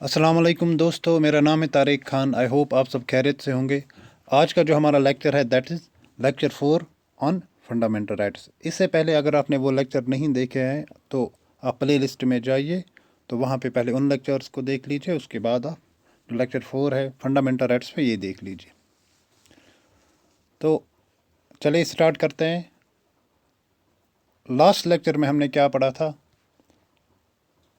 अस्सलाम वालेकुम दोस्तों, मेरा नाम है तारिक खान। आई होप आप सब खैरियत से होंगे। आज का जो हमारा लेक्चर है that is lecture 4 on fundamental rights. इससे पहले अगर आपने वो लेक्चर नहीं देखे हैं तो आप प्ले लिस्ट में जाइए, तो वहाँ पे पहले उन लेक्चर्स को देख लीजिए, उसके बाद आप जो लेक्चर 4 है फंडामेंटल राइट्स पे ये देख लीजिए। तो चलिए स्टार्ट करते हैं। लास्ट लेक्चर में हमने क्या पढ़ा था?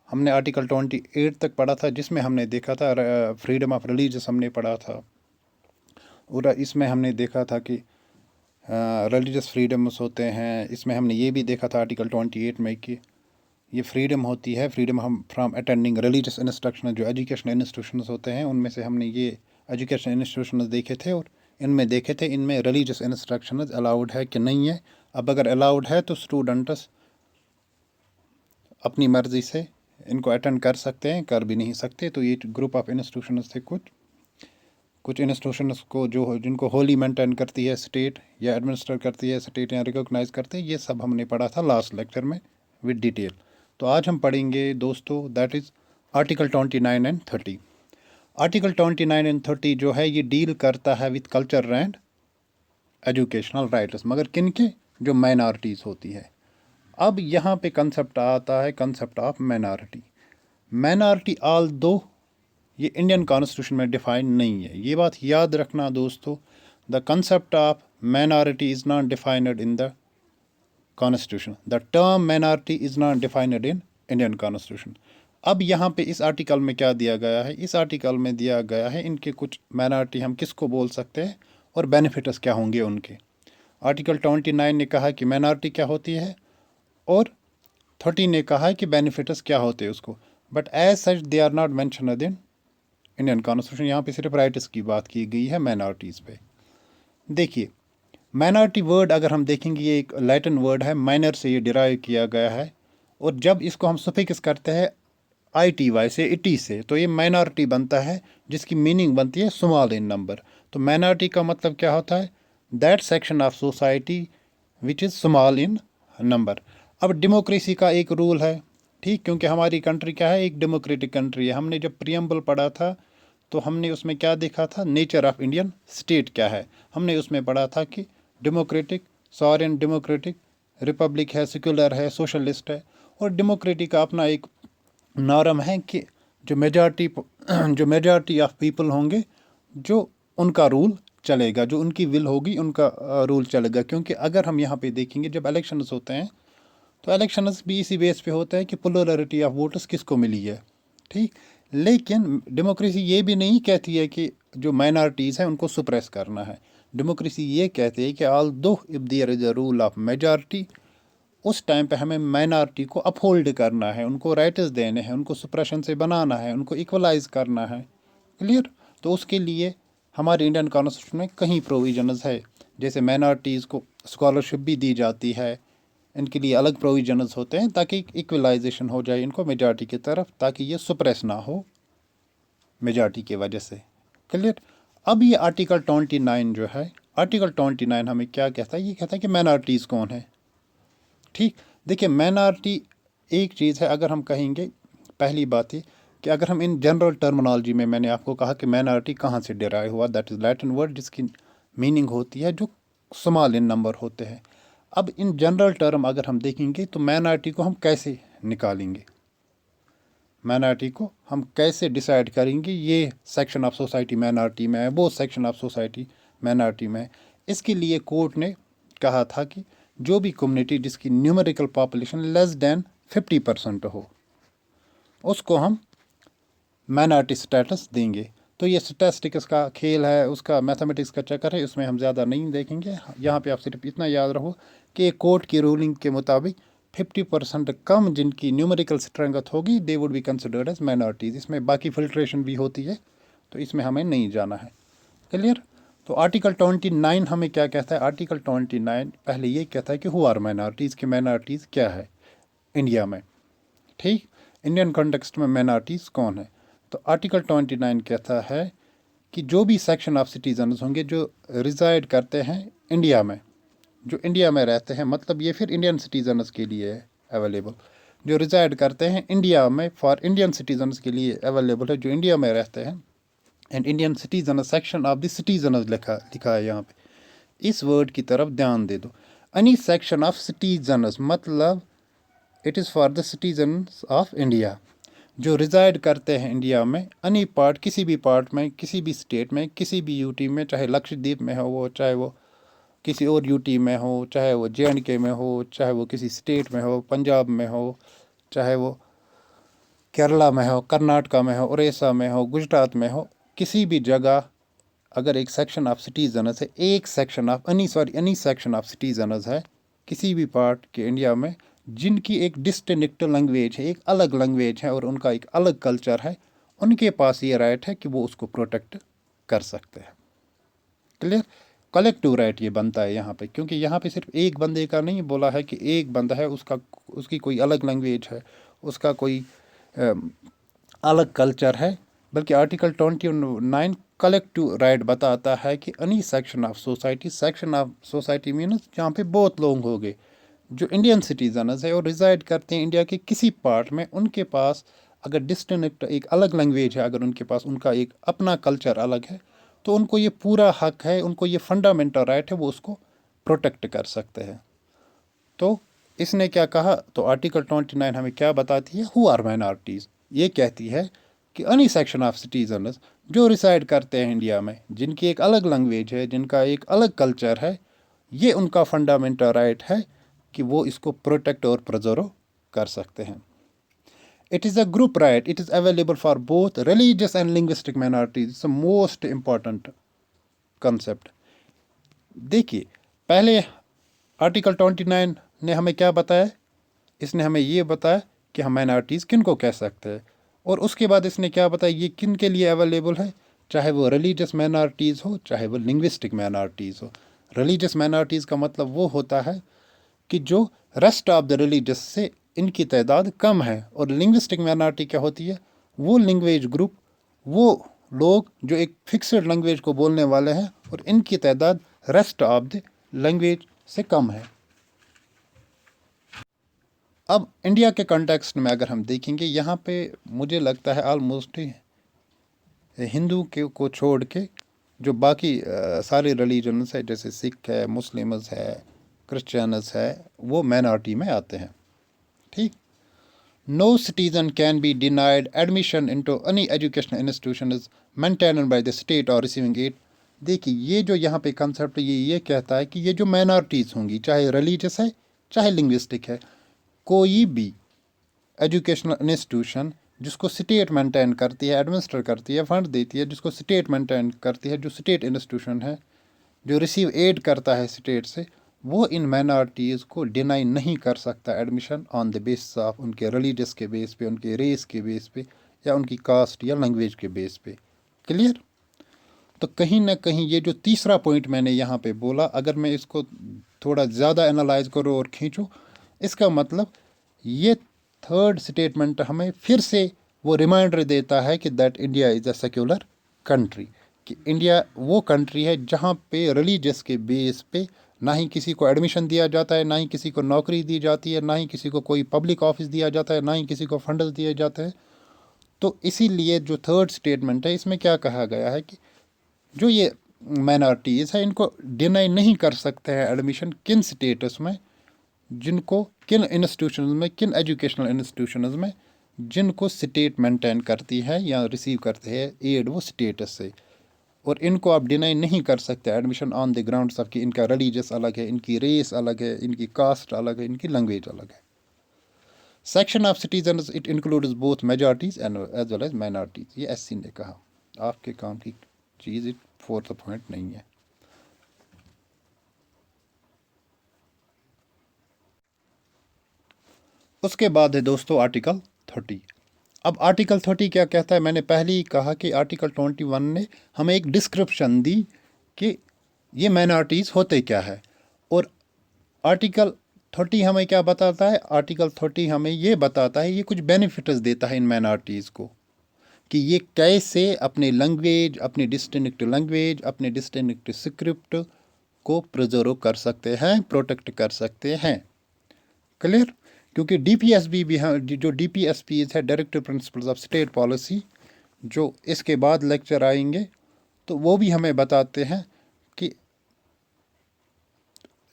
हमने आर्टिकल 28 तक पढ़ा था, जिसमें हमने देखा था फ्रीडम ऑफ रिलीजियस हमने पढ़ा था, और इसमें हमने देखा था कि रिलीजियस फ्रीडम्स होते हैं। इसमें हमने ये भी देखा था आर्टिकल 28 में कि ये फ्रीडम होती है, फ्रीडम हम फ्रॉम अटेंडिंग रिलीजियस इंस्ट्रक्शन, जो एजुकेशनल इंस्टीट्यूशंस होते हैं उनमें से हमने ये एजुकेशनल इंस्टीट्यूशंस देखे थे, और इनमें देखे थे इनमें रिलीजियस इंस्ट्रक्शंस अलाउड है कि नहीं है। अब अगर अलाउड है तो स्टूडेंट्स अपनी मर्ज़ी से इनको अटेंड कर सकते हैं, कर भी नहीं सकते। तो ये ग्रुप ऑफ इंस्टीट्यूशंस थे, कुछ इंस्टीट्यूशंस को जो जिनको होली मेंटेन करती है स्टेट या एडमिनिस्टर करती है स्टेट या रिकॉग्नाइज करते हैं, ये सब हमने पढ़ा था लास्ट लेक्चर में विद डिटेल। तो आज हम पढ़ेंगे दोस्तों that is article 29 and 30। Article 29 and 30 जो है ये डील करता है with culture and educational rights, मगर किन के? जो माइनॉरिटीज़ होती है। अब यहाँ पे कंसेप्ट आता है, concept of minority. Minority all दो ये इंडियन कॉन्स्टिट्यूशन में डिफाइन नहीं है, ये बात याद रखना दोस्तों। The concept of minority is not defined in the constitution, the term minority is not defined in Indian constitution. अब यहाँ पे इस आर्टिकल में क्या दिया गया है? इस आर्टिकल में दिया गया है इनके कुछ माइनॉरिटी हम किसको बोल सकते हैं और बेनिफिट्स क्या होंगे उनके। आर्टिकल 29 ने कहा कि माइनॉरिटी क्या होती है, और 30 ने कहा है कि बेनिफिट्स क्या होते हैं उसको। But as such they are not mentioned in Indian constitution. यहाँ पे सिर्फ राइट्स की बात की गई है, माइनॉरिटीज़ पे। देखिए, माइनॉरिटी वर्ड अगर हम देखेंगे ये एक लैटिन वर्ड है, माइनर से ये डिराइव किया गया है, और जब इसको हम सुफिक्स करते हैं ITY से, इटी से, तो ये माइनॉरिटी बनता है, जिसकी मीनिंग बनती है स्मॉल इन नंबर। तो माइनॉरिटी का मतलब क्या होता है? That section of society which is small in number. अब डेमोक्रेसी का एक रूल है, ठीक, क्योंकि हमारी कंट्री क्या है? एक डेमोक्रेटिक कंट्री है। हमने जब प्रियम्बल पढ़ा था तो हमने उसमें क्या देखा था? नेचर ऑफ इंडियन स्टेट क्या है। हमने उसमें पढ़ा था कि डेमोक्रेटिक, सॉवरेन डेमोक्रेटिक, रिपब्लिक है, सेक्युलर है, सोशलिस्ट है। और डेमोक्रेटिक का अपना एक नॉर्म है कि जो मेजॉरिटी ऑफ पीपल होंगे, जो उनका रूल चलेगा, जो उनकी विल होगी उनका रूल चलेगा। क्योंकि अगर हम यहाँ पे देखेंगे जब इलेक्शंस होते हैं तो इलेक्शंस भी इसी बेस पे होता है कि पोलरिटी ऑफ वोटर्स किसको मिली है, ठीक। लेकिन डेमोक्रेसी ये भी नहीं कहती है कि जो माइनॉरिटीज़ हैं उनको सुप्रेस करना है। डेमोक्रेसी ये कहती है कि although if there is a rule of majority, उस टाइम पे हमें माइनॉरिटी को अपहोल्ड करना है, उनको राइट्स देने हैं, उनको सुप्रेशन से बनाना है, उनको इक्वलाइज करना है। क्लियर? तो उसके लिए हमारे इंडियन कॉन्स्टिट्यूशन में कहीं प्रोविजनस है, जैसे माइनॉरिटीज़ को स्कॉलरशिप भी दी जाती है, इनके लिए अलग प्रोविजनस होते हैं ताकि इक्वलाइजेशन हो जाए इनको मेजॉरिटी की तरफ, ताकि ये सुप्रेस ना हो मेजॉरिटी की वजह से। क्लियर? अब ये आर्टिकल 29 जो है, आर्टिकल 29 हमें क्या कहता है? ये कहता है कि माइनॉरिटीज़ कौन है, ठीक। देखिए, माइनॉरिटी एक चीज़ है। अगर हम कहेंगे, पहली बात है कि अगर हम इन जनरल टर्मिनोलॉजी में, मैंने आपको कहा कि माइनॉरिटी कहाँ से डिराइव हुआ, दैट इज़ लैटिन वर्ड, जिसकी मीनिंग होती है जो स्मॉल इन नंबर होते हैं। अब इन जनरल टर्म अगर हम देखेंगे तो माइनॉरिटी को हम कैसे निकालेंगे, माइनॉरिटी को हम कैसे डिसाइड करेंगे ये सेक्शन ऑफ सोसाइटी माइनॉरिटी में है, वो सेक्शन ऑफ सोसाइटी माइनॉरिटी में है। इसके लिए कोर्ट ने कहा था कि जो भी कम्युनिटी जिसकी न्यूमेरिकल पॉपुलेशन लेस देन 50% हो, उसको हम माइनॉरिटी स्टेटस देंगे। तो ये स्टैटिस्टिक्स का खेल है, उसका मैथमेटिक्स का चक्कर है, उसमें हम ज़्यादा नहीं देखेंगे। यहाँ पे आप सिर्फ इतना याद रखो कि कोर्ट की रूलिंग के मुताबिक 50% कम जिनकी न्यूमेरिकल स्ट्रेंथ होगी, they would be considered as minorities. इसमें बाकी फिल्ट्रेशन भी होती है, तो इसमें हमें नहीं जाना है। क्लियर? तो आर्टिकल 29 हमें क्या कहता है? आर्टिकल 29 पहले ये कहता है कि हु आर माइनॉरिटीज़, की माइनॉरिटीज़ क्या है इंडिया में, ठीक। इंडियन कॉन्टेक्स्ट में माइनॉरिटीज़ कौन है? तो आर्टिकल 29 कहता है कि जो भी सेक्शन ऑफ सिटीजन्स होंगे जो रिजाइड करते हैं इंडिया में, जो इंडिया में रहते हैं, मतलब ये फिर इंडियन सिटीजन्स के लिए है अवेलेबल। जो रिजाइड करते हैं इंडिया में, फॉर इंडियन सिटीजन्स के लिए अवेलेबल है, जो इंडिया में रहते हैं। And Indian citizen section of the citizen लिखा है यहाँ पे। इस वर्ड की तरफ ध्यान दे दो। एनी सेक्शन ऑफ सिटीजन्स मतलब it is for the citizens of India, जो रिजाइड करते हैं इंडिया में। एनी पार्ट, किसी भी पार्ट में, किसी भी स्टेट में, किसी भी यूटी में, चाहे लक्षद्वीप में हो वो, चाहे वो किसी और यूटी में हो, चाहे वो JNK में हो, चाहे वो किसी स्टेट में हो, पंजाब में हो, चाहे वो केरला में हो, कर्नाटका में हो, उड़ीसा में हो, गुजरात में हो, किसी भी जगह अगर एक सेक्शन ऑफ सिटीजन्स है, एक section of any section of citizens है किसी भी पार्ट के इंडिया में, जिनकी एक डिस्टिंक्ट लैंग्वेज है, एक अलग लैंग्वेज है और उनका एक अलग कल्चर है, उनके पास ये राइट है कि वो उसको प्रोटेक्ट कर सकते हैं। क्लियर? कलेक्टिव राइट ये बनता है यहाँ पे, क्योंकि यहाँ पे सिर्फ एक बंदे का नहीं बोला है कि एक बंदा है, उसकी कोई अलग लैंग्वेज है, उसका कोई अलग कल्चर है, बल्कि आर्टिकल 29 कलेक्टिव राइट बताता है कि any section of society, section of society means जहाँ पे बहुत लोग हो गए जो इंडियन सिटीजन्स है और रिजाइड करते हैं इंडिया के किसी पार्ट में, उनके पास अगर डिस्टिंक्ट एक अलग लैंग्वेज है, अगर उनके पास उनका एक अपना कल्चर अलग है, तो उनको ये पूरा हक है, उनको ये फंडामेंटल राइट है, वो उसको प्रोटेक्ट कर सकते हैं। तो इसने क्या कहा, तो आर्टिकल 29 हमें क्या बताती है, हु आर माइनॉरिटीज़, ये कहती है कि एनी सेक्शन ऑफ सिटीजन्स जो रिसाइड करते हैं इंडिया में, जिनकी एक अलग लैंग्वेज है, जिनका एक अलग कल्चर है, ये उनका फंडामेंटल राइट है कि वो इसको प्रोटेक्ट और प्रिजर्व कर सकते हैं। It is a group right. It is available for both religious and linguistic minorities. It's the most important concept. देखिए, पहले आर्टिकल 29 ने हमें क्या बताया, इसने हमें ये बताया कि हम माइनॉरिटीज़ किन को कह सकते हैं, और उसके बाद इसने क्या बताया ये किन के लिए अवेलेबल है, चाहे वो रिलीजियस माइनॉरिटीज़ हो, चाहे वो लिंग्विस्टिक माइनॉरिटीज़ हो। रिलीजियस माइनॉरिटीज़ का मतलब वो होता है कि जो रेस्ट ऑफ द रिलीजियस से इनकी तादाद कम है, और लिंग्विस्टिक माइनॉरिटी क्या होती है, वो लैंग्वेज ग्रुप, वो लोग जो एक फिक्स्ड लैंग्वेज को बोलने वाले हैं और इनकी तादाद रेस्ट ऑफ द लैंग्वेज से कम है। अब इंडिया के कॉन्टेक्स्ट में अगर हम देखेंगे, यहाँ पे मुझे लगता है ऑलमोस्ट हिंदू के को छोड़ के जो बाकी सारे रिलीजन्स है, जैसे सिख है, मुस्लिम्स है, क्रिश्चियंस है, वो माइनॉरिटी में आते हैं। ठीक। No citizen can be denied admission into any educational institution is maintained by the state or receiving aid. देखिए, ये जो यहाँ पे कंसेप्ट ये कहता है कि ये जो माइनॉरिटीज़ होंगी, चाहे रिलीजियस है चाहे लिंग्विस्टिक है, कोई भी एजुकेशनल इंस्टीट्यूशन जिसको स्टेट मेंटेन करती है, एडमिनिस्टर करती है, फंड देती है, जिसको स्टेट मेंटेन करती है, जो स्टेट इंस्टीट्यूशन है, जो रिसीव एड करता है स्टेट से, वो इन माइनॉरिटीज़ को डिनाई नहीं कर सकता admission on the basis of उनके रिलीजियस के बेस पे, उनके रेस के बेस पे, या उनकी कास्ट या लैंग्वेज के बेस पे। क्लियर? तो कहीं ना कहीं ये जो तीसरा पॉइंट मैंने यहाँ पे बोला, अगर मैं इसको थोड़ा ज़्यादा एनालाइज करूँ और खींचूँ, इसका मतलब ये थर्ड स्टेटमेंट हमें फिर से वो रिमाइंडर देता है कि that India is a secular country, कि इंडिया वो कंट्री है जहाँ पे रिलीजियस के बेस पे ना ही किसी को एडमिशन दिया जाता है, ना ही किसी को नौकरी दी जाती है, ना ही किसी को कोई पब्लिक ऑफिस दिया जाता है, ना ही किसी को फंड्स दिए जाते हैं। तो इसीलिए जो थर्ड स्टेटमेंट है, इसमें क्या कहा गया है कि जो ये माइनॉरिटीज़ है, इनको डिनाई नहीं कर सकते हैं एडमिशन किन स्टेटस में, जिनको किन इंस्टीट्यूशंस में, किन एजुकेशनल इंस्टीट्यूशंस में, जिनको स्टेट मेंटेन करती है या रिसीव करते हैं एड वो स्टेटस से, और इनको आप डिनाई नहीं कर सकते admission on the grounds of कि इनका रिलीजियस अलग है, इनकी रेस अलग है, इनकी कास्ट अलग है, इनकी लैंग्वेज अलग है। Section of citizens it includes both majorities and as well as minorities, ये SC ने कहा। आपके काम की चीज़, फोर्थ पॉइंट नहीं है। उसके बाद है दोस्तों आर्टिकल 30। अब आर्टिकल 30 क्या कहता है, मैंने पहले ही कहा कि आर्टिकल 21 ने हमें एक डिस्क्रिप्शन दी कि ये माइनॉरिटीज़ होते क्या है, और आर्टिकल 30 हमें क्या बताता है, आर्टिकल 30 हमें ये बताता है, ये कुछ बेनिफिट्स देता है इन माइनॉरिटीज़ को, कि ये कैसे अपने लैंग्वेज, अपनी डिस्टिंक्ट लैंग्वेज, अपने डिस्टिंक्ट स्क्रिप्ट को प्रिजर्व कर सकते हैं, प्रोटेक्ट कर सकते हैं। क्लियर? क्योंकि DPSP भी हम जो DPSP है directive principles of state policy, जो इसके बाद लेक्चर आएंगे, तो वो भी हमें बताते हैं कि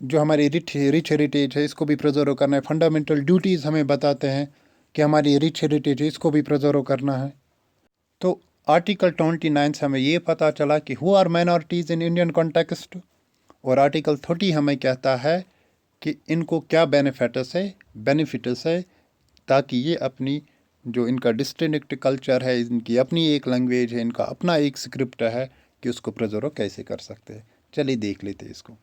जो हमारी रिच हेरिटेज है इसको भी प्रिजर्व करना है। फंडामेंटल ड्यूटीज़ हमें बताते हैं कि हमारी रिच हेरिटेज है इसको भी प्रिजर्व करना है। तो आर्टिकल 29 से हमें ये पता चला कि who are minorities in Indian context, और आर्टिकल 30 हमें कहता है कि इनको क्या बेनिफिट्स है, ताकि ये अपनी जो इनका डिस्टिंक्ट कल्चर है, इनकी अपनी एक लैंग्वेज है, इनका अपना एक स्क्रिप्ट है, कि उसको प्रिजर्व कैसे कर सकते हैं। चलिए देख लेते हैं इसको।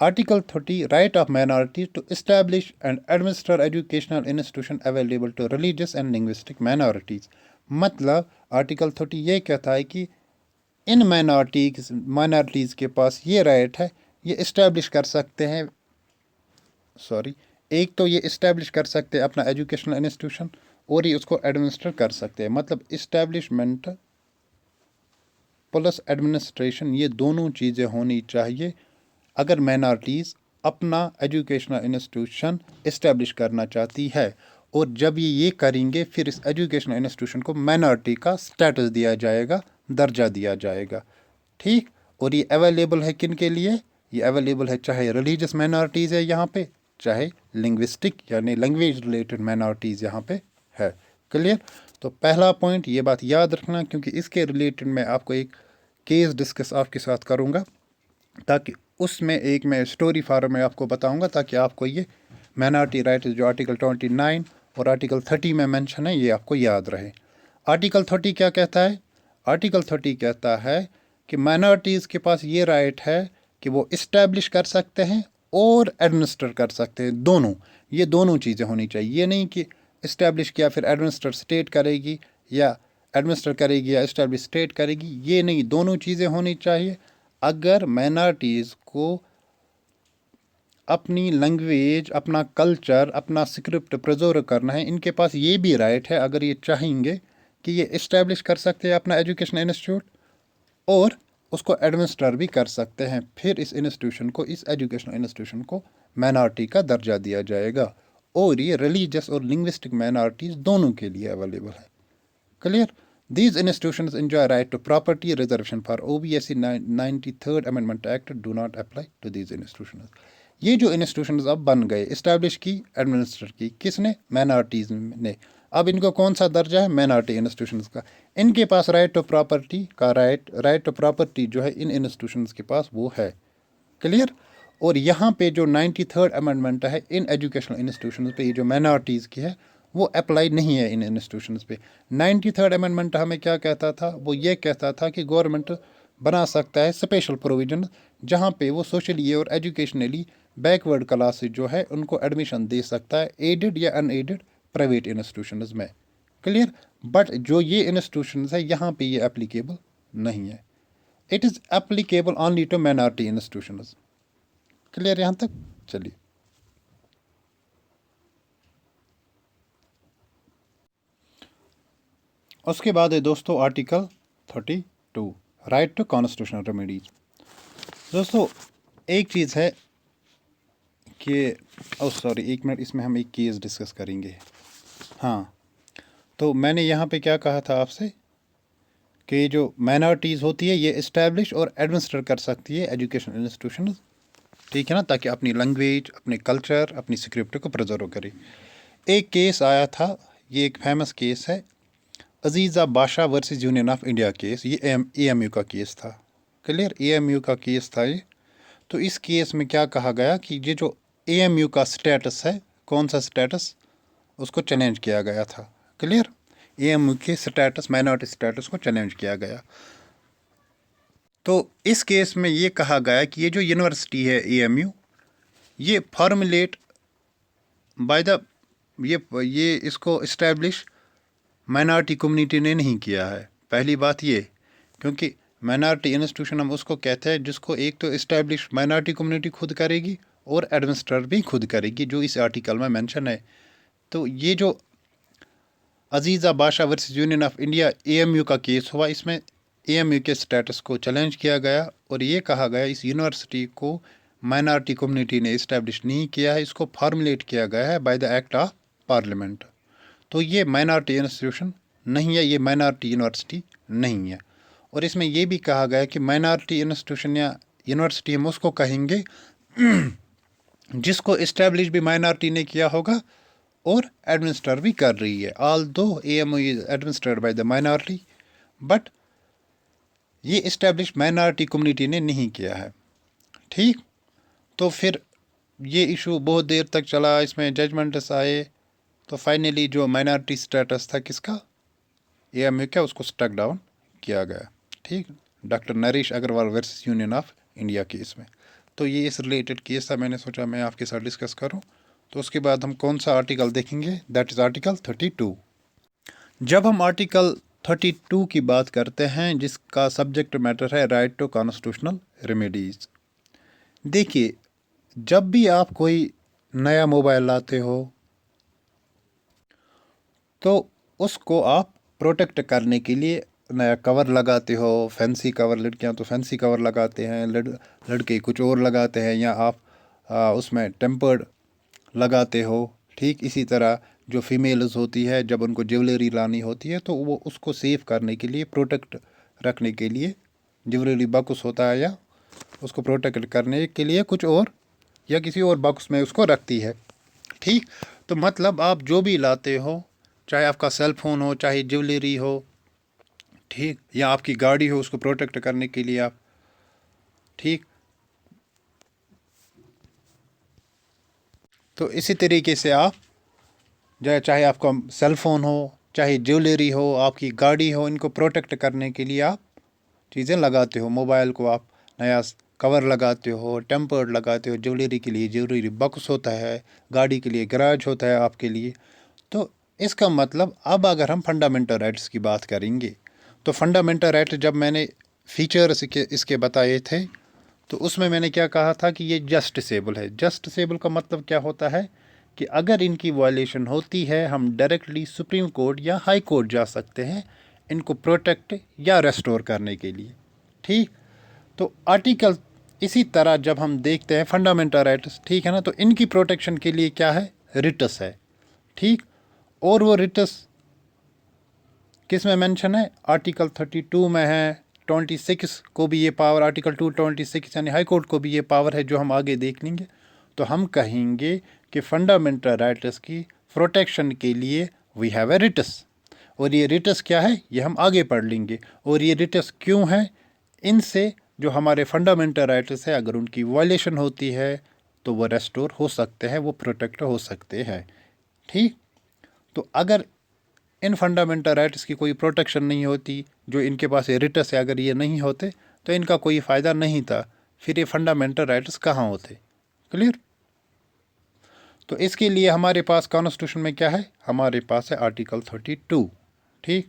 Article 30 Right of minorities to establish and administer educational institution available to religious and linguistic minorities। मतलब आर्टिकल 30 ये कहता है कि इन माइनॉरिटीज़ के पास ये राइट है, ये इस्टेब्लिश कर सकते हैं, एक तो ये इस्टेब्लिश कर सकते हैं अपना एजुकेशनल इंस्टीट्यूशन, और ये उसको एडमिनिस्टर कर सकते हैं। मतलब इस्टेब्लिशमेंट प्लस एडमिनिस्ट्रेशन, ये दोनों चीज़ें होनी चाहिए अगर माइनॉरिटीज़ अपना एजुकेशनल इंस्टीट्यूशन इस्टेब्लिश करना चाहती है। और जब ये करेंगे, फिर इस एजुकेशनल इंस्टीट्यूशन को माइनॉरिटी का स्टेटस दिया जाएगा, दर्जा दिया जाएगा। ठीक, और ये अवेलेबल है किन के लिए? ये अवेलेबल है चाहे रिलीजियस माइनॉरिटीज़ है यहाँ पे, चाहे लिंग्विस्टिक यानी लैंग्वेज रिलेटेड माइनॉरिटीज़ यहाँ पे है। क्लियर? तो पहला पॉइंट ये बात याद रखना, क्योंकि इसके रिलेटेड मैं आपको एक केस डिस्कस आपके साथ करूँगा, ताकि उसमें एक मैं स्टोरी फॉर्म में आपको बताऊंगा, ताकि आपको ये माइनॉरिटी राइट्स जो आर्टिकल 29 और आर्टिकल 30 में मेंशन है, ये आपको याद रहे। आर्टिकल 30 क्या कहता है? आर्टिकल 30 कहता है कि माइनॉरिटीज़ के पास ये राइट है कि वो इस्टेब्लिश कर सकते हैं और एडमिनिस्टर कर सकते हैं, दोनों। ये दोनों चीज़ें होनी चाहिए। ये नहीं कि इस्टेब्लिश किया फिर एडमिनिस्टर स्टेट करेगी, या एडमिनिस्टर करेगी या इस्टेब्लिश स्टेट करेगी, ये नहीं, दोनों चीज़ें होनी चाहिए। अगर माइनॉरिटीज़ को अपनी लैंग्वेज, अपना कल्चर, अपना स्क्रिप्ट प्रिजर्व करना है, इनके पास ये भी राइट है, अगर ये चाहेंगे कि ये इस्टेब्लिश कर सकते हैं अपना एजुकेशन इंस्टीट्यूट, और उसको एडमिनिस्टर भी कर सकते हैं। फिर इस इंस्टीट्यूशन को, इस एजुकेशनल इंस्टीट्यूशन को माइनॉरिटी का दर्जा दिया जाएगा, और ये रिलीजियस और लिंग्विस्टिक माइनॉरिटीज़ दोनों के लिए अवेलेबल है। Clear? These institutions enjoy right to property. Reservation for OBSC 93rd Amendment Act do not apply to these institutions। ये जो इंस्टीट्यूशंस अब बन गए, इस्टेब्लिश की, एडमिनिस्टर की, किसने? माइनॉरिटीज़ ने। अब इनको कौन सा दर्जा है? माइनॉरिटी इंस्टीट्यूशंस का। इनके पास राइट टू प्रॉपर्टी का राइट टू प्रॉपर्टी जो है इन इंस्टीट्यूशंस के पास वो है। क्लियर? और यहाँ पे जो 93rd अमेंडमेंट है इन एजुकेशनल इंस्टीट्यूशंस पे, ये जो माइनॉरिटीज़ की है, वो अप्लाई नहीं है इन इंस्टीट्यूशंस पे। 93rd अमेंडमेंट हमें क्या कहता था? वो ये कहता था कि गवर्नमेंट बना सकता है स्पेशल प्रोविजन, जहाँ पे वो सोशली और एजुकेशनली बैकवर्ड क्लासेज जो है उनको एडमिशन दे सकता है, एडेड या अनएडेड प्राइवेट इंस्टीट्यूशंस में। क्लियर? बट जो ये इंस्टीट्यूशंस है यहाँ पे ये एप्लीकेबल नहीं है। It is applicable only to minority institutions. Clear यहाँ तक? चलिए, उसके बाद है दोस्तों article 32 right to constitutional remedies. दोस्तों एक चीज़ है कि एक मिनट, इसमें हम एक केस डिस्कस करेंगे। हाँ, तो मैंने यहाँ पे क्या कहा था आपसे कि जो माइनॉरिटीज़ होती है ये इस्टेब्लिश और एडमिनिस्टर कर सकती है एजुकेशन इंस्टीट्यूशन, ठीक है ना, ताकि अपनी लैंग्वेज, अपने कल्चर, अपनी स्क्रिप्ट को प्रिजर्व करे। एक केस आया था, ये एक फेमस केस है, अजीज़ा बादशाह versus union of India case. ये AMU का केस था। क्लियर? AMU का केस था ये। तो इस केस में क्या कहा गया कि ये जो AMU का स्टेटस है, कौन सा स्टेटस, उसको चैलेंज किया गया था। क्लियर? AMU के स्टेटस, माइनॉरिटी स्टेटस को चैलेंज किया गया। तो इस केस में ये कहा गया कि ये जो यूनिवर्सिटी है AMU, ये फॉर्मुलेट बाय द ये इसको इस्टेब्लिश माइनॉरिटी कम्युनिटी ने नहीं किया है। पहली बात ये, क्योंकि माइनॉरिटी इंस्टीट्यूशन हम उसको कहते हैं जिसको एक तो इस्टेब्लिश माइनॉरिटी कम्युनिटी खुद करेगी और एडमिनिस्टर भी खुद करेगी, जो इस आर्टिकल में मेंशन है। तो ये जो अजीज़ा बादशाह versus union of India AMU का केस हुआ, इसमें AMU के स्टेटस को चैलेंज किया गया और ये कहा गया इस यूनिवर्सिटी को माइनॉरिटी कम्युनिटी ने इस्टेब्लिश नहीं किया है, इसको फॉर्मुलेट किया गया है by the act of parliament. तो ये माइनॉरिटी इंस्टीट्यूशन नहीं है, ये माइनॉरिटी यूनिवर्सिटी नहीं है। और इसमें यह भी कहा गया है कि माइनॉरिटी इंस्टीट्यूशन या यूनिवर्सिटी हम उसको कहेंगे जिसको इस्टेब्लिश भी माइनॉरिटी ने किया होगा और एडमिनिस्टर भी कर रही है। Although AMU is administered by the minority, but ये इस्टेब्लिश माइनॉरिटी कम्युनिटी ने नहीं किया है। ठीक, तो फिर ये इशू बहुत देर तक चला, इसमें जजमेंट्स आए, तो फाइनली जो माइनॉरिटी स्टेटस था किसका, AMU का, उसको स्टक डाउन किया गया। ठीक, doctor Naresh Agarwal versus union of India case में। तो ये इस रिलेटेड केस था, मैंने सोचा मैं आपके साथ डिस्कस करूं। तो उसके बाद हम कौन सा आर्टिकल देखेंगे, दैट इज़ आर्टिकल 32। जब हम आर्टिकल 32 की बात करते हैं, जिसका सब्जेक्ट मैटर है राइट टू कॉन्स्टिट्यूशनल रेमेडीज़। देखिए, जब भी आप कोई नया मोबाइल लाते हो तो उसको आप प्रोटेक्ट करने के लिए नया कवर लगाते हो, फैंसी कवर, लड़कियां तो फैंसी कवर लगाते हैं, लड़के कुछ और लगाते हैं, या आप उसमें टेम्पर्ड लगाते हो। ठीक इसी तरह जो फीमेल्स होती है, जब उनको ज्वेलरी लानी होती है तो वो उसको सेव करने के लिए, प्रोटेक्ट रखने के लिए ज्वेलरी बॉक्स होता है, या उसको प्रोटेक्ट करने के लिए कुछ और या किसी और बॉक्स में उसको रखती है। ठीक, तो मतलब आप जो भी लाते हो, चाहे आपका सेल फोन हो, चाहे ज्वेलरी हो, ठीक, या आपकी गाड़ी हो, उसको प्रोटेक्ट करने के लिए आप, ठीक, तो इसी तरीके से आप चाहे आपका सेल फोन हो, चाहे ज्वेलरी हो, आपकी गाड़ी हो, इनको प्रोटेक्ट करने के लिए आप चीज़ें लगाते हो। मोबाइल को आप नया कवर लगाते हो, टेम्पर्ड लगाते हो, ज्वेलरी के लिए ज्वेलरी बॉक्स होता है, गाड़ी के लिए गैराज होता है आपके लिए। तो इसका मतलब अब अगर हम फंडामेंटल राइट्स की बात करेंगे, तो फंडामेंटल राइट जब मैंने फीचर्स इसके बताए थे, तो उसमें मैंने क्या कहा था कि ये जस्टिसेबल है। जस्टिसेबल का मतलब क्या होता है कि अगर इनकी वायलेशन होती है, हम डायरेक्टली सुप्रीम कोर्ट या हाई कोर्ट जा सकते हैं इनको प्रोटेक्ट या रेस्टोर करने के लिए। ठीक, तो आर्टिकल इसी तरह जब हम देखते हैं फंडामेंटल राइट्स, ठीक है ना, तो इनकी प्रोटेक्शन के लिए क्या है, रिट्स है। ठीक, और वो रिट्स किस में मेंशन है, आर्टिकल 32 में है। 26 को भी ये पावर, आर्टिकल 226 यानी हाई कोर्ट को भी ये पावर है, जो हम आगे देख लेंगे। तो हम कहेंगे कि फंडामेंटल राइट्स की प्रोटेक्शन के लिए वी हैव ए रिट्स, और ये रिट्स क्या है ये हम आगे पढ़ लेंगे। और ये रिट्स क्यों है, इनसे जो हमारे फंडामेंटल राइट्स है, अगर उनकी वायलेशन होती है तो वो रेस्टोर हो सकते हैं, वो प्रोटेक्ट हो सकते हैं। ठीक, तो अगर इन फंडामेंटल राइट्स की कोई प्रोटेक्शन नहीं होती, जो इनके पास ये रिट्स है, अगर ये नहीं होते तो इनका कोई फ़ायदा नहीं था, फिर ये फंडामेंटल राइट्स कहाँ होते। क्लियर, तो इसके लिए हमारे पास कॉन्स्टिट्यूशन में क्या है, हमारे पास है आर्टिकल 32। ठीक,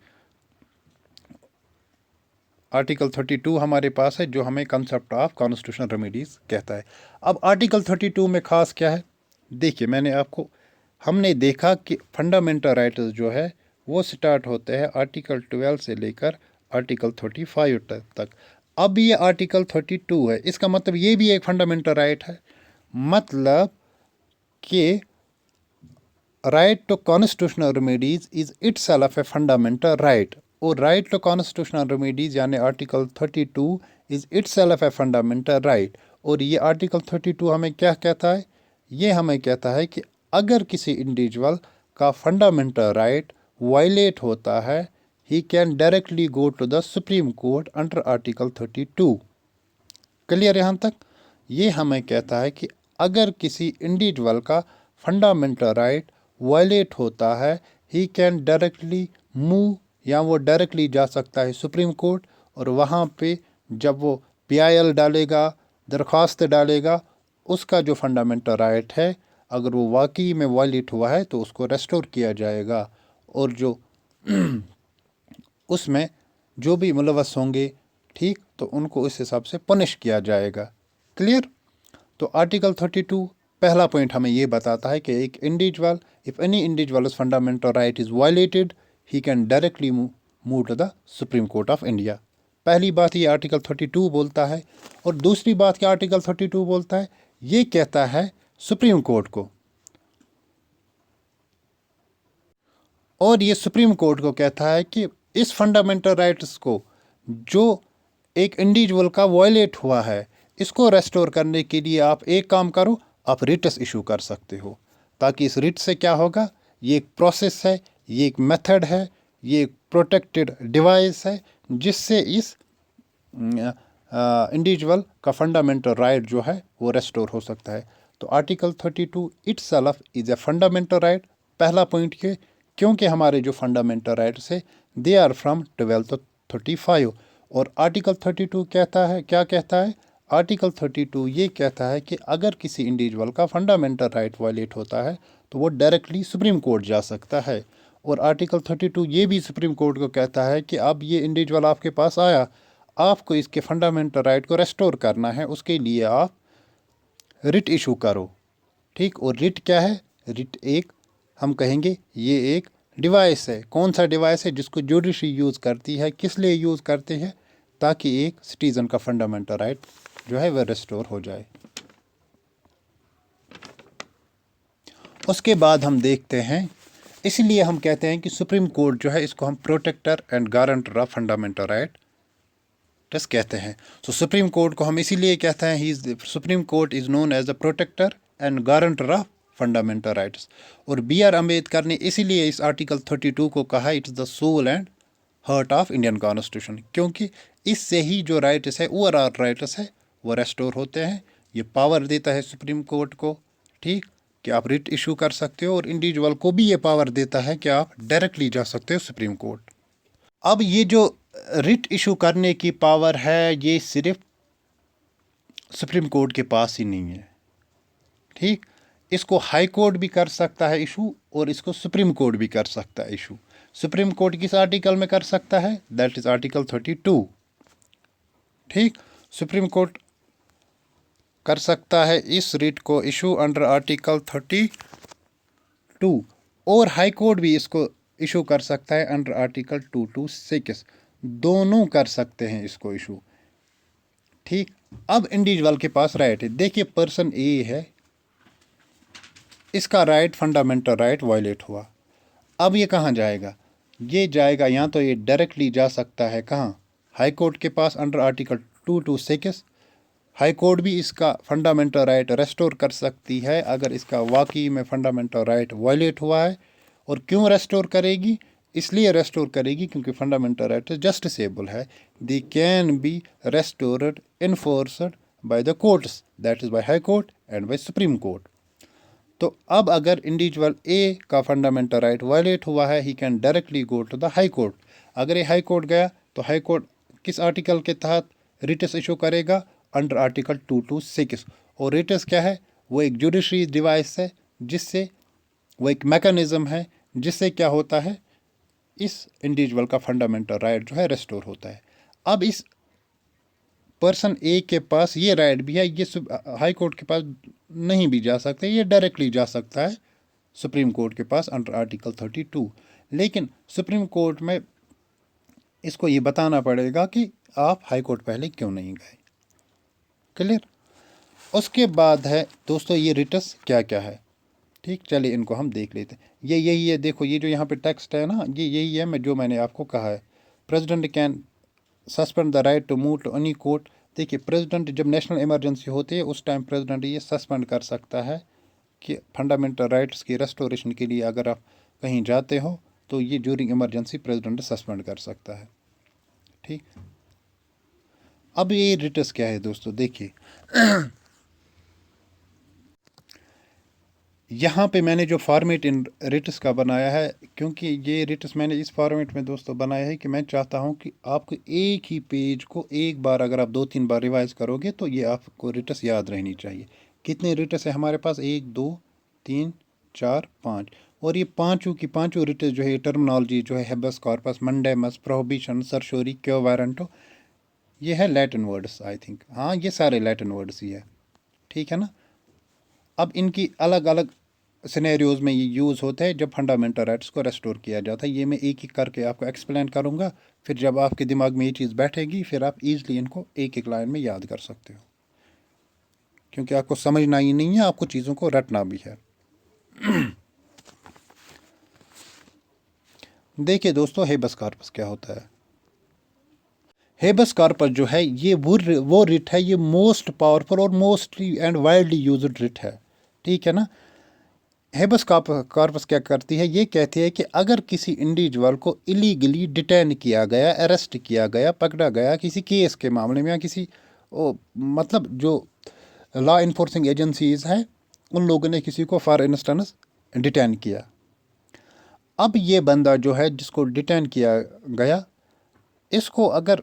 आर्टिकल 32 हमारे पास है, जो हमें कंसेप्ट ऑफ कॉन्स्टिट्यूशनल रेमेडीज़ कहता है। अब आर्टिकल 32 में ख़ास क्या है, देखिए मैंने आपको, हमने देखा कि फंडामेंटल राइट्स जो है वो स्टार्ट होते हैं आर्टिकल 12 से लेकर आर्टिकल 35 तक। अब ये आर्टिकल 32 है, इसका मतलब ये भी एक फंडामेंटल राइट है। मतलब कि right to constitutional remedies is itself a fundamental right, और राइट टू कॉन्स्टिट्यूशनल रेमेडीज यानी article 32 is itself a fundamental right. और ये आर्टिकल 32 हमें क्या कहता है, ये हमें कहता है कि अगर किसी इंडिविजुअल का फंडामेंटल राइट वायलेट होता है, he can directly go to the supreme court under article 32। Clear यहाँ तक, ये हमें कहता है कि अगर किसी इंडिविजुअल का फंडामेंटल राइट वायलेट होता है, ही कैन डायरेक्टली मूव, या वो डायरेक्टली जा सकता है सुप्रीम कोर्ट, और वहाँ पे जब वो PIL डालेगा, दरख्वास्त डालेगा, उसका जो फंडामेंटल राइट है अगर वो वाकई में वायलेट हुआ है तो उसको रेस्टोर किया जाएगा, और जो उसमें जो भी मुलवस होंगे, ठीक, तो उनको इस हिसाब से पनिश किया जाएगा। क्लियर, तो आर्टिकल 32 पहला पॉइंट हमें ये बताता है कि एक individual, if any individual fundamental right is violated, he can directly move to the supreme court of India. पहली बात ये आर्टिकल 32 बोलता है। और दूसरी बात क्या आर्टिकल 32 बोलता है ये कहता है सुप्रीम कोर्ट को, और ये सुप्रीम कोर्ट को कहता है कि इस फंडामेंटल राइट्स को जो एक इंडिविजुअल का वायलेट हुआ है, इसको रेस्टोर करने के लिए आप एक काम करो, आप रिट्स इशू कर सकते हो। ताकि इस रिट से क्या होगा, ये एक प्रोसेस है, ये एक मेथड है, ये एक प्रोटेक्टेड डिवाइस है, जिससे इस इंडिविजुअल का फंडामेंटल राइट जो है वो रेस्टोर हो सकता है। तो article 32 itself is a fundamental right. पहला पॉइंट ये, क्योंकि हमारे जो फंडामेंटल राइट्स है दे आर फ्रॉम 12 to 35। और आर्टिकल 32 कहता है, क्या कहता है? आर्टिकल 32 ये कहता है कि अगर किसी इंडिविजुअल का फंडामेंटल राइट वायलेट होता है तो वो डायरेक्टली सुप्रीम कोर्ट जा सकता है। और आर्टिकल 32 ये भी सुप्रीम कोर्ट को कहता है कि अब ये इंडिविजुअल आपके पास आया, आपको इसके फंडामेंटल राइट को रेस्टोर करना है, उसके लिए आप रिट इशू करो। ठीक, और रिट क्या है? रिट एक, हम कहेंगे ये एक डिवाइस है। कौन सा डिवाइस है? जिसको जुडिशरी यूज़ करती है। किस लिए यूज़ करते हैं? ताकि एक सिटीज़न का फंडामेंटल राइट जो है वह रेस्टोर हो जाए। उसके बाद हम देखते हैं, इसलिए हम कहते हैं कि सुप्रीम कोर्ट जो है इसको हम protector and guarantor of fundamental right कहते हैं। तो सुप्रीम कोर्ट को हम इसीलिए कहते हैं, he is supreme court is known as the protector and guarantor of fundamental rights. और बी आर अम्बेडकर ने इसीलिए इस आर्टिकल 32 को कहा it's the soul and heart of Indian constitution, क्योंकि इससे ही जो राइट्स है, ओवरऑल राइट्स है, वो रेस्टोर होते हैं। ये पावर देता है सुप्रीम कोर्ट को, ठीक, कि आप रिट इशू कर सकते हो, और इंडिविजुअल को भी ये पावर देता है कि आप डायरेक्टली जा सकते हो सुप्रीम कोर्ट। अब ये जो रिट इशू करने की पावर है ये सिर्फ सुप्रीम कोर्ट के पास ही नहीं है, ठीक। इसको हाई कोर्ट भी कर सकता है इशू, और इसको सुप्रीम कोर्ट भी कर सकता है इशू। सुप्रीम कोर्ट किस आर्टिकल में कर सकता है? दैट इज आर्टिकल 32, ठीक। सुप्रीम कोर्ट कर सकता है इस रिट को इशू अंडर आर्टिकल 32, और हाई कोर्ट भी इसको इशू कर सकता है अंडर आर्टिकल 226। दोनों कर सकते हैं इसको इशू, ठीक। अब इंडिविजुअल के पास राइट है। देखिए, पर्सन ए है, इसका राइट फंडामेंटल राइट वायलेट हुआ। अब ये कहाँ जाएगा? ये जाएगा, या तो ये डायरेक्टली जा सकता है कहाँ? हाई कोर्ट के पास अंडर आर्टिकल 226। हाई कोर्ट भी इसका फंडामेंटल राइट रेस्टोर कर सकती है अगर इसका वाकई में फंडामेंटल राइट वायलेट हुआ है। और क्यों रेस्टोर करेगी? इसलिए रेस्टोर करेगी क्योंकि फंडामेंटल राइट जस्टिसेबल है। They can be restored enforced by the courts, that is by high court and by supreme court. तो अब अगर इंडिविजुअल ए का फंडामेंटल राइट वायलेट हुआ है, he can directly go to the high court. अगर ये high court गया तो हाई कोर्ट किस आर्टिकल के तहत रिट्स इशू करेगा? Under article 226। और रिट्स क्या है? वो एक जुडिशरी डिवाइस है, जिससे वो एक मैकेनिज़्म है जिससे क्या होता है, इस इंडिविजुअल का फंडामेंटल राइट जो है रेस्टोर होता है। अब इस पर्सन ए के पास ये राइट भी है, ये हाई कोर्ट के पास नहीं भी जा सकते, ये डायरेक्टली जा सकता है सुप्रीम कोर्ट के पास अंडर आर्टिकल 32। लेकिन सुप्रीम कोर्ट में इसको ये बताना पड़ेगा कि आप हाई कोर्ट पहले क्यों नहीं गए। क्लियर? उसके बाद है दोस्तों ये रिट्स क्या क्या है, ठीक। चलिए इनको हम देख लेते हैं। ये यही है, देखो ये जो यहाँ पे टेक्स्ट है ना, ये यही है जो मैंने आपको कहा है। President can suspend the right to move to any court. देखिए, प्रेसिडेंट जब नेशनल इमरजेंसी होती है उस टाइम प्रेसिडेंट ये सस्पेंड कर सकता है कि फंडामेंटल राइट्स की रेस्टोरेशन के लिए अगर आप कहीं जाते हो तो ये ड्यूरिंग इमरजेंसी प्रेसिडेंट सस्पेंड कर सकता है, ठीक। अब ये रिट्स क्या है दोस्तों, देखिए यहाँ पे मैंने जो फॉर्मेट इन रिट्स का बनाया है, क्योंकि ये रिट्स मैंने इस फॉर्मेट में दोस्तों बनाया है कि मैं चाहता हूँ कि आपको एक ही पेज को एक बार अगर आप 2-3 बार रिवाइज करोगे तो ये आपको रिट्स याद रहनी चाहिए। कितने रिट्स है हमारे पास? 1 2 3 4 5। और ये पाँचों की पाँचों रिट्स जो है, टर्मिनोलॉजी जो है, habeas corpus, mandamus, prohibition, certiorari, quo warranto, ये है लैटिन वर्ड्स आई थिंक। हाँ, ये सारे लैटिन वर्ड्स ही है, ठीक है ना। अब इनकी अलग अलग सिनेरियोज़ में ये यूज़ होते हैं जब फंडामेंटल राइट्स को रेस्टोर किया जाता है। ये मैं एक एक करके आपको एक्सप्लेन करूँगा, फिर जब आपके दिमाग में ये चीज़ बैठेगी फिर आप इजीली इनको एक एक लाइन में याद कर सकते हो। क्योंकि आपको समझना ही नहीं है, आपको चीज़ों को रटना भी है। देखिए दोस्तों, हेबस कॉर्पस क्या होता है। हेबस कॉर्पस जो है ये वो रिट है, ये मोस्ट पावरफुल और mostly and widely used writ है, ठीक है ना। हेबस कॉर्पस क्या करती है, ये कहती है कि अगर किसी इंडिविजुअल को इलीगली डिटेन किया गया, अरेस्ट किया गया, पकड़ा गया किसी केस के मामले में, या किसी मतलब जो लॉ इन्फोर्सिंग एजेंसीज है, उन लोगों ने किसी को फॉर इंस्टेंस डिटेन किया। अब ये बंदा जो है जिसको डिटेन किया गया, इसको अगर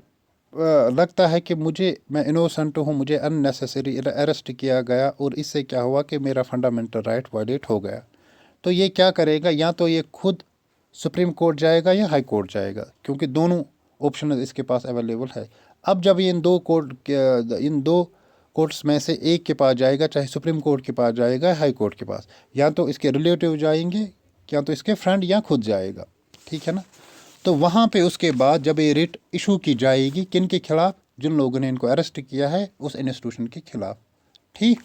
लगता है कि मैं इनोसेंट हूँ, मुझे अननेसेसरी अरेस्ट किया गया और इससे क्या हुआ कि मेरा फंडामेंटल राइट वायलेट हो गया, तो ये क्या करेगा, या तो ये खुद सुप्रीम कोर्ट जाएगा या हाई कोर्ट जाएगा, क्योंकि दोनों ऑप्शन इसके पास अवेलेबल है। अब जब ये इन दो कोर्ट्स में से एक के पास जाएगा, चाहे सुप्रीम कोर्ट के पास जाएगा या हाई कोर्ट के पास, या तो इसके रिलेटिव जाएंगे, या तो इसके फ्रेंड, या खुद जाएगा, ठीक है ना। तो वहाँ पे उसके बाद जब ये रिट इशू की जाएगी, किन के खिलाफ, जिन लोगों ने इनको अरेस्ट किया है उस इंस्टीट्यूशन के खिलाफ, ठीक।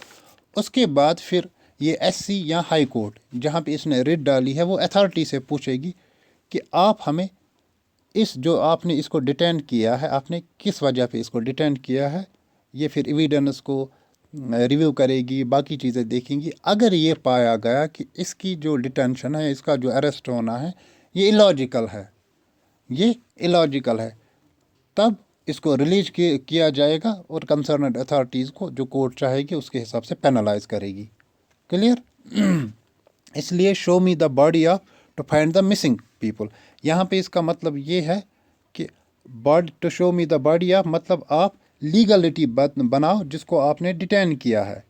उसके बाद फिर ये एससी या हाई कोर्ट जहाँ पे इसने रिट डाली है, वो अथॉरिटी से पूछेगी कि आप हमें इस जो आपने इसको डिटेन किया है, आपने किस वजह पे इसको डिटेन किया है। ये फिर एविडेंस को रिव्यू करेगी, बाकी चीज़ें देखेंगी। अगर ये पाया गया कि इसकी जो डिटेंशन है, इसका जो अरेस्ट होना है, ये इलॉजिकल है, ये इलॉजिकल है, तब इसको रिलीज किया जाएगा और कंसर्नड अथॉरिटीज़ को जो कोर्ट चाहेगी उसके हिसाब से पेनलाइज करेगी। क्लियर। इसलिए show me the body of to find the missing people, यहाँ पे इसका मतलब ये है कि to show me the body of मतलब आप लीगलिटी बनाओ जिसको आपने डिटेन किया है,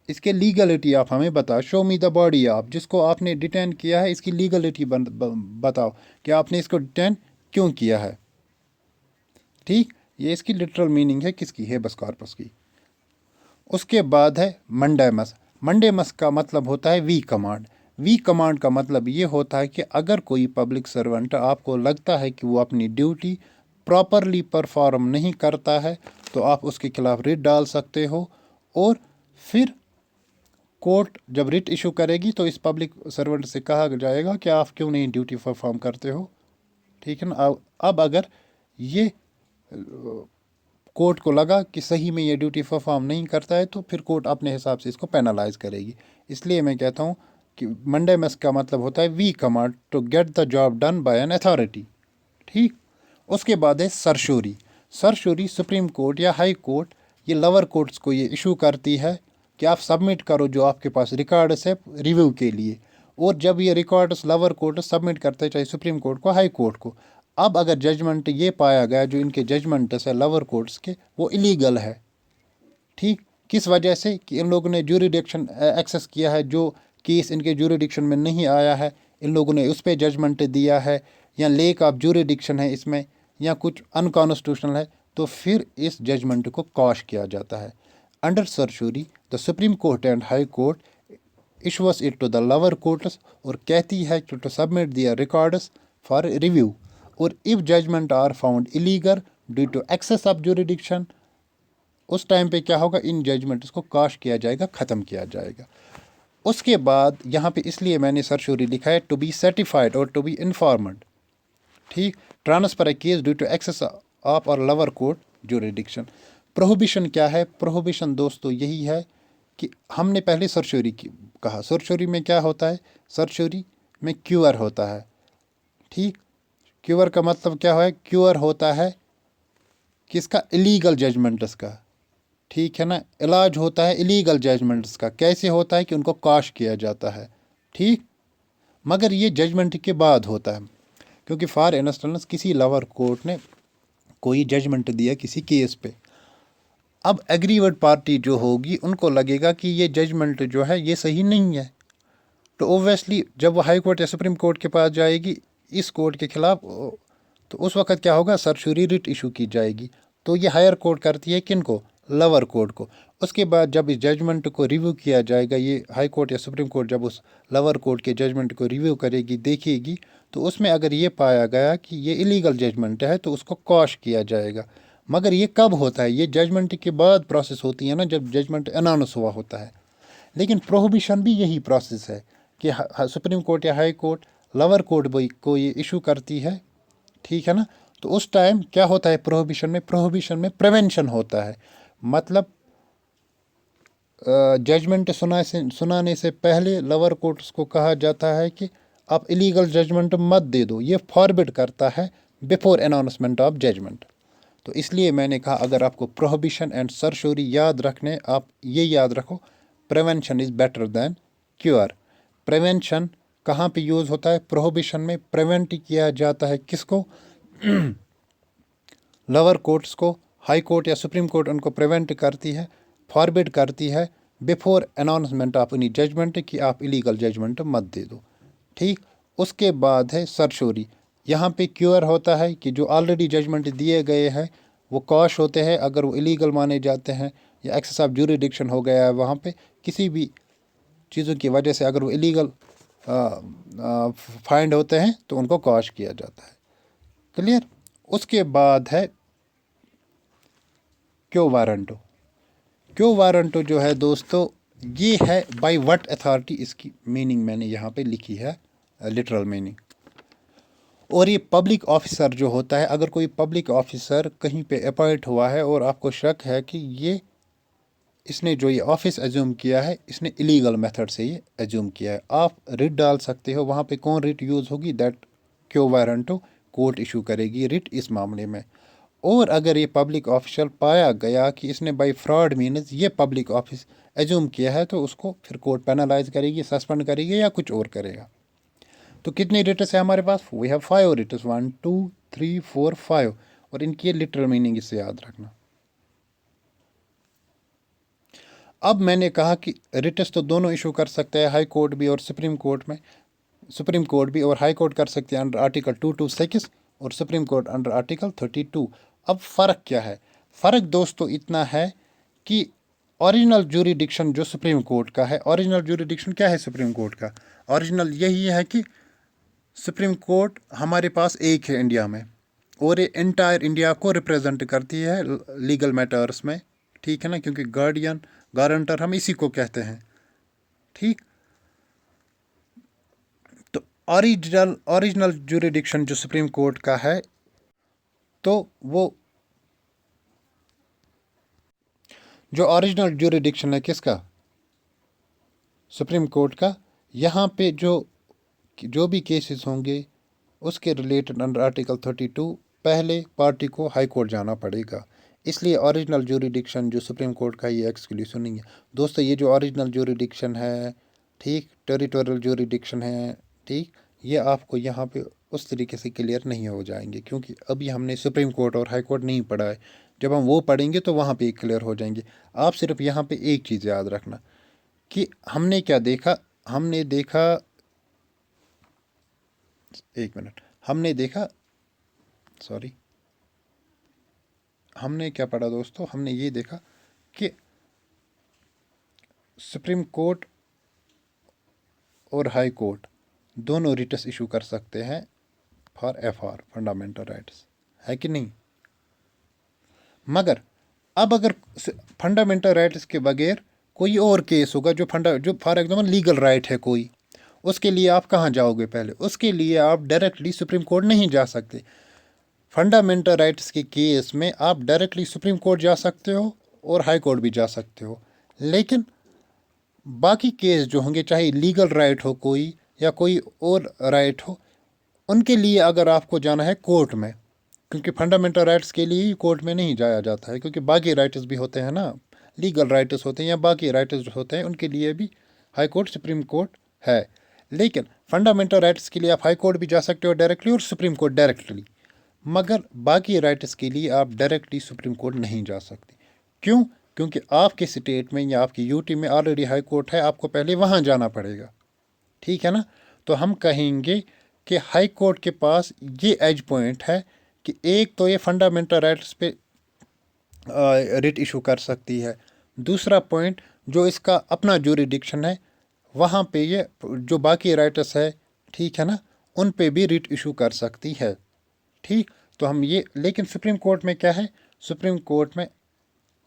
इसके लीगलिटी आप हमें बताओ। Show me the body of जिसको आपने डिटेन किया है, इसकी लीगलिटी बताओ कि आपने इसको डिटेन क्यों किया है, ठीक। ये इसकी लिटरल मीनिंग है किसकी, हेबस कॉर्पस की। उसके बाद है मंडेमस। मंडेमस का मतलब होता है वी कमांड। वी कमांड का मतलब ये होता है कि अगर कोई पब्लिक सर्वेंट आपको लगता है कि वो अपनी ड्यूटी प्रॉपरली परफॉर्म नहीं करता है, तो आप उसके खिलाफ रिट डाल सकते हो, और फिर कोर्ट जब रिट इशू करेगी तो इस पब्लिक सर्वेंट से कहा जाएगा कि आप क्यों नहीं ड्यूटी परफॉर्म करते हो, ठीक है ना। अब अगर ये कोर्ट को लगा कि सही में ये ड्यूटी परफॉर्म नहीं करता है, तो फिर कोर्ट अपने हिसाब से इसको पेनलाइज करेगी। इसलिए मैं कहता हूँ कि मंडेमस का मतलब होता है we command to get the job done by an authority, ठीक। उसके बाद है सरशोरी। सरशोरी सुप्रीम कोर्ट या हाई कोर्ट, ये लोअर कोर्ट्स को ये इशू करती है कि आप सबमिट करो जो आपके पास रिकॉर्ड्स है रिव्यू के लिए। और जब ये रिकॉर्ड्स लोअर कोर्ट सबमिट करते हैं, चाहे सुप्रीम कोर्ट को, हाई कोर्ट को, अब अगर जजमेंट ये पाया गया जो इनके जजमेंट्स है लोअर कोर्ट्स के, वो इलीगल है, ठीक। किस वजह से कि इन लोगों ने ज्यूरिडिक्शन एक्सेस किया है, जो केस इनके ज्यूरिडिक्शन में नहीं आया है, इन लोगों ने उस पर जजमेंट दिया है, या लेक ऑफ ज्यूरिडिक्शन है इसमें, या कुछ अनकॉन्स्टिट्यूशनल है, तो फिर इस जजमेंट को कॉश किया जाता है। Under certiorari the supreme court and high court issues it to the lower courts, और कहती है to submit their records for review, और if judgement are found illegal due to excess of jurisdiction, उस time पे क्या होगा, इन judgements को काश किया जाएगा, ख़त्म किया जाएगा। उसके बाद यहाँ पे इसलिए मैंने सरशूरी लिखा है टू बी सर्टिफाइड और टू बी इन्फॉर्मड, ठीक। Transfer a case due to excess of और लोअर कोर्ट ज्यूरिडिक्शन। प्रोहिबिशन क्या है, प्रोहिबिशन दोस्तों यही है कि हमने पहले सरशोरी की कहा, सरशोरी में क्या होता है, सरशोरी में क्यूअर होता है, ठीक। क्यूअर का मतलब क्या है, क्यूअर होता है किसका, इलीगल जजमेंट्स का, ठीक है ना। इलाज होता है इलीगल जजमेंट्स का। कैसे होता है कि उनको काश किया जाता है, ठीक। मगर ये जजमेंट के बाद होता है, क्योंकि फॉर इंस्टेंस किसी लोअर कोर्ट ने कोई जजमेंट दिया किसी केस पे, अब एग्रीवर्ड पार्टी जो होगी उनको लगेगा कि ये जजमेंट जो है ये सही नहीं है, तो ओबियसली जब वो हाई कोर्ट या सुप्रीम कोर्ट के पास जाएगी इस कोर्ट के खिलाफ, तो उस वक्त क्या होगा, सरशूरी रिट इशू की जाएगी। तो ये हायर कोर्ट करती है किन को, लोअर कोर्ट को। उसके बाद जब इस जजमेंट को रिव्यू किया जाएगा, ये हाई कोर्ट या सुप्रीम कोर्ट जब उस लोअर कोर्ट के जजमेंट को रिव्यू करेगी, देखेगी, तो उसमें अगर ये पाया गया कि ये इलीगल जजमेंट है, तो उसको कॉश किया जाएगा। मगर ये कब होता है? ये जजमेंट के बाद प्रोसेस होती है ना, जब जजमेंट अनाउंस हुआ होता है। लेकिन प्रोहिबिशन भी यही प्रोसेस है कि सुप्रीम कोर्ट या हाई कोर्ट लोअर कोर्ट को ये इशू करती है, ठीक है ना। तो उस टाइम क्या होता है प्रोहिबिशन में? प्रोहिबिशन में प्रिवेंशन होता है। मतलब जजमेंट सुनाने से पहले लोअर कोर्ट्स को कहा जाता है कि आप इलीगल जजमेंट मत दे दो। ये फॉरबिड करता है बिफोर अनाउंसमेंट ऑफ जजमेंट। तो इसलिए मैंने कहा अगर आपको प्रोहिबिशन एंड सरशोरी याद रखने, आप ये याद रखो, prevention is better than cure. Prevention कहाँ पे यूज़ होता है? प्रोहिबिशन में प्रिवेंट किया जाता है किसको? लोअर कोर्ट्स को। हाई कोर्ट या सुप्रीम कोर्ट उनको प्रिवेंट करती है, फॉरबिड करती है before announcement of any judgement कि आप इलीगल जजमेंट मत दे दो, ठीक। उसके बाद है सरशोरी। यहाँ पे क्योर होता है कि जो ऑलरेडी जजमेंट दिए गए हैं वो कॉश होते हैं, अगर वो इलीगल माने जाते हैं या एक्सेस ऑफ ज्यूरिडिक्शन हो गया है वहाँ पे किसी भी चीज़ों की वजह से, अगर वो इलीगल फाइंड होते हैं तो उनको कॉश किया जाता है। क्लियर? उसके बाद है क्यो वारंटो। क्यो वारंटो जो है दोस्तों, ये है बाय व्हाट अथॉरिटी, इसकी मीनिंग मैंने यहाँ पे लिखी है, लिटरल मीनिंग। और ये पब्लिक ऑफिसर जो होता है, अगर कोई पब्लिक ऑफिसर कहीं पे अपॉइंट हुआ है और आपको शक है कि इसने जो ये ऑफिस एज्यूम किया है, इसने इलीगल मेथड से ये एज्यूम किया है, आप रिट डाल सकते हो। वहाँ पे कौन रिट यूज़ होगी? दैट क्यो वारंटो कोर्ट इशू करेगी रिट इस मामले में। और अगर ये पब्लिक ऑफिशियल पाया गया कि इसने बाई फ्रॉड मीन्स ये पब्लिक ऑफिस एज्यूम किया है, तो उसको फिर कोर्ट पेनलाइज करेगी, सस्पेंड करेगी या कुछ और करेगा। तो कितने रिट्स है हमारे पास? We have 5 Ritz, 1 2 3 4 5। और इनकी लिटरल मीनिंग इससे याद रखना। अब मैंने कहा कि रिट्स तो दोनों इशू कर सकते हैं, हाई कोर्ट भी और सुप्रीम कोर्ट में। सुप्रीम कोर्ट भी और हाई कोर्ट कर सकते हैं अंडर आर्टिकल 226 और सुप्रीम कोर्ट अंडर आर्टिकल 32। अब फ़र्क क्या है? फ़र्क दोस्तों इतना है कि ओरिजिनल ज्यूरिडिक्शन जो सुप्रीम कोर्ट का है, ओरिजिनल ज्यूरिडिक्शन क्या है सुप्रीम कोर्ट का? ओरिजिनल यही है कि सुप्रीम कोर्ट हमारे पास एक है इंडिया में, और ये एंटायर इंडिया को रिप्रेजेंट करती है लीगल मैटर्स में, ठीक है ना, क्योंकि गार्डियन गारंटर हम इसी को कहते हैं, ठीक। तो ओरिजिनल ज्यूरिडिक्शन जो सुप्रीम कोर्ट का है, तो वो जो ओरिजिनल ज्यूरिडिक्शन है किसका? सुप्रीम कोर्ट का। यहाँ पे जो भी केसेस होंगे उसके रिलेटेड अंडर आर्टिकल 32 पहले पार्टी को हाई कोर्ट जाना पड़ेगा। इसलिए ओरिजिनल ज्यूरिडिक्शन जो सुप्रीम कोर्ट का ये एक्सक्लूसिव नहीं है दोस्तों। ये जो ओरिजिनल ज्यूरिडिक्शन है, ठीक, टेरिटोरियल ज्यूरिडिक्शन है, ठीक, ये आपको यहाँ पे उस तरीके से क्लियर नहीं हो जाएंगे, क्योंकि अभी हमने सुप्रीम कोर्ट और हाई कोर्ट नहीं पढ़ा है। जब हम वो पढ़ेंगे तो वहाँ पे क्लियर हो जाएंगे। आप सिर्फ यहाँ पे एक चीज़ याद रखना कि हमने क्या देखा। हमने देखा, एक मिनट, हमने देखा, सॉरी, हमने क्या पढ़ा दोस्तों? हमने ये देखा कि सुप्रीम कोर्ट और हाई कोर्ट दोनों रिट्स इशू कर सकते हैं फॉर एफआर, फंडामेंटल राइट्स, है कि नहीं? मगर अब अगर फंडामेंटल राइट्स के बगैर कोई और केस होगा जो फॉर एग्जाम्पल लीगल राइट है कोई, उसके लिए आप कहाँ जाओगे? पहले उसके लिए आप डायरेक्टली सुप्रीम कोर्ट नहीं जा सकते। फंडामेंटल राइट्स के केस में आप डायरेक्टली सुप्रीम कोर्ट जा सकते हो और हाई कोर्ट भी जा सकते हो। लेकिन बाकी केस जो होंगे, चाहे लीगल राइट हो कोई या कोई और राइट हो, उनके लिए अगर आपको जाना है कोर्ट में, क्योंकि फंडामेंटल राइट्स के लिए ही कोर्ट में नहीं जाया जाता है, क्योंकि बाकी राइट्स भी होते हैं ना, लीगल राइट्स होते हैं या बाकी राइट्स होते हैं, उनके लिए भी हाई कोर्ट सुप्रीम कोर्ट है। लेकिन फंडामेंटल राइट्स के लिए आप हाई कोर्ट भी जा सकते हो डायरेक्टली और सुप्रीम कोर्ट डायरेक्टली, मगर बाकी राइट्स के लिए आप डायरेक्टली सुप्रीम कोर्ट नहीं जा सकते। क्यों? क्योंकि आपके स्टेट में या आपकी यूटी में ऑलरेडी हाई कोर्ट है, आपको पहले वहाँ जाना पड़ेगा, ठीक है ना। तो हम कहेंगे कि हाई कोर्ट के पास ये एज पॉइंट है कि एक तो ये फंडामेंटल राइट्स पे रिट इशू कर सकती है, दूसरा पॉइंट जो इसका अपना ज्यूरिडिक्शन है वहाँ पे ये जो बाकी राइट्स है, ठीक है ना, उन पे भी रिट इशू कर सकती है, ठीक। तो हम ये, लेकिन सुप्रीम कोर्ट में क्या है? सुप्रीम कोर्ट में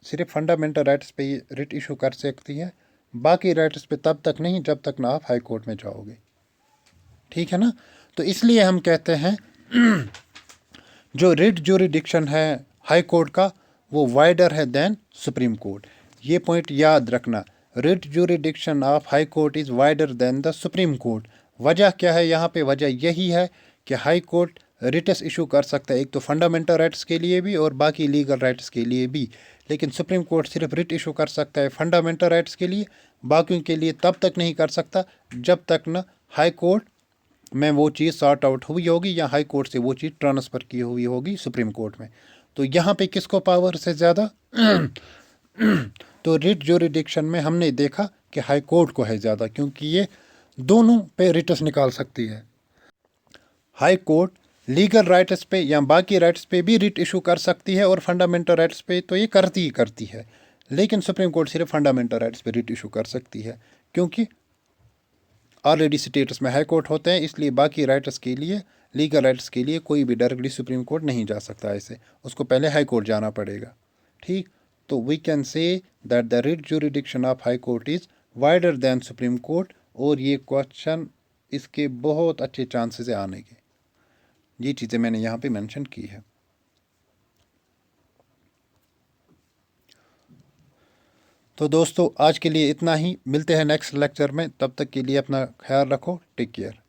सिर्फ फंडामेंटल राइट्स पे ही रिट इशू कर सकती है, बाकी राइट्स पे तब तक नहीं जब तक ना आप हाई कोर्ट में जाओगे। ठीक है ना? तो इसलिए हम कहते हैं जो रिट ज्यूरिडिक्शन है हाई कोर्ट का वो वाइडर है देन सुप्रीम कोर्ट। ये पॉइंट याद रखना, writ jurisdiction of high court is wider than the supreme court. वजह क्या है यहाँ पे? वजह यही है कि हाई कोर्ट रिट्स इशू कर सकता है, एक तो फंडामेंटल राइट्स के लिए भी और बाकी लीगल राइट्स के लिए भी, लेकिन सुप्रीम कोर्ट सिर्फ रिट इशू कर सकता है फंडामेंटल राइट्स के लिए, बाकियों के लिए तब तक नहीं कर सकता जब तक न हाई कोर्ट में वो चीज़ सॉर्ट आउट हुई होगी या हाई कोर्ट से वो चीज़ ट्रांसफ़र की हुई होगी सुप्रीम कोर्ट में। तो यहाँ पे किसको पावर से ज़्यादा? तो रिट ज्यूरिडिक्शन में हमने देखा कि हाई कोर्ट को है ज़्यादा, क्योंकि ये दोनों पे रिट्स निकाल सकती है। हाई कोर्ट लीगल राइट्स पे या बाकी राइट्स पे भी रिट इशू कर सकती है और फंडामेंटल राइट्स पे तो ये करती ही करती है, लेकिन सुप्रीम कोर्ट सिर्फ फंडामेंटल राइट्स पे रिट इशू कर सकती है, क्योंकि ऑलरेडी स्टेट्स में हाई कोर्ट होते हैं, इसलिए बाकी राइट्स के लिए, लीगल राइट्स के लिए कोई भी डायरेक्टली सुप्रीम कोर्ट नहीं जा सकता, ऐसे उसको पहले हाई कोर्ट जाना पड़ेगा। ठीक, तो we can say that the writ jurisdiction of high court is wider than supreme court, और ये क्वेश्चन इसके बहुत अच्छे चांसेस है आने के। ये चीज़ें मैंने यहाँ पे मेंशन की है। तो दोस्तों आज के लिए इतना ही, मिलते हैं नेक्स्ट लेक्चर में, तब तक के लिए अपना ख्याल रखो, टेक केयर।